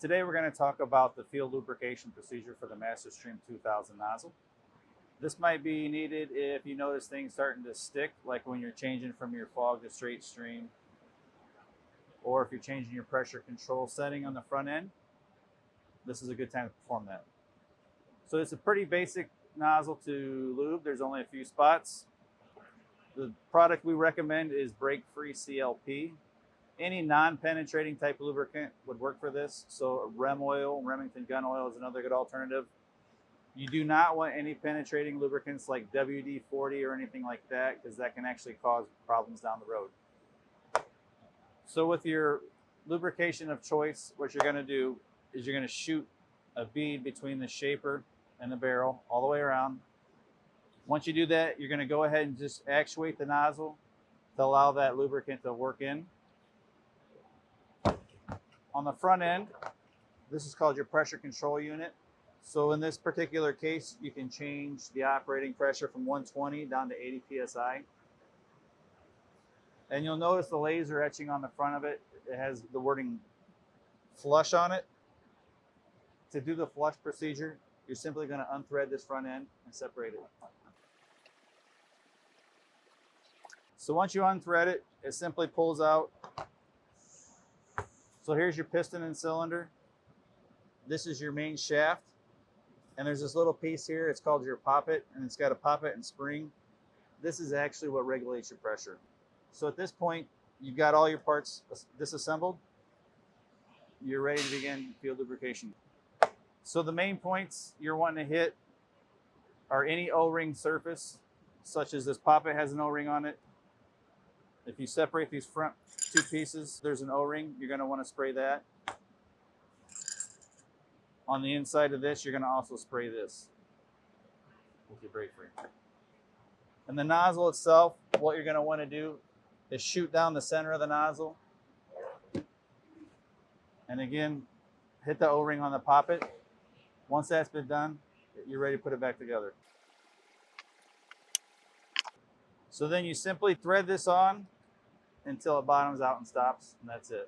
Today we're going to talk about the field lubrication procedure for the Masterstream 2000 nozzle. This might be needed if you notice things starting to stick, like when you're changing from your fog to straight stream, or if you're changing your pressure control setting on the front end. This is a good time to perform that. So it's a pretty basic nozzle to lube. There's only a few spots. The product we recommend is brake-free CLP. Any non-penetrating type lubricant would work for this. So Rem oil, Remington gun oil is another good alternative. You do not want any penetrating lubricants like WD-40 or anything like that, because that can actually cause problems down the road. So with your lubrication of choice, what you're going to do is you're going to shoot a bead between the shaper and the barrel all the way around. Once you do that, you're going to go ahead and just actuate the nozzle to allow that lubricant to work in. On the front end, this is called your pressure control unit. So in this particular case, you can change the operating pressure from 120 down to 80 psi. And you'll notice the laser etching on the front of it. It has the wording flush on it. To do the flush procedure, you're simply going to unthread this front end and separate it. So once you unthread it, it simply pulls out. So here's your piston and cylinder. This is your main shaft. And there's this little piece here, it's called your poppet, and it's got a poppet and spring. This is actually what regulates your pressure. So at this point, you've got all your parts disassembled. You're ready to begin field lubrication. So the main points you're wanting to hit are any O-ring surface, such as this poppet has an O-ring on it. If you separate these front two pieces, there's an O-ring. You're going to want to spray that. On the inside of this, you're going to also spray this with your brake free. And the nozzle itself, what you're going to want to do is shoot down the center of the nozzle. And again, hit the O-ring on the poppet. Once that's been done, you're ready to put it back together. So then you simply thread this on until it bottoms out and stops, and that's it.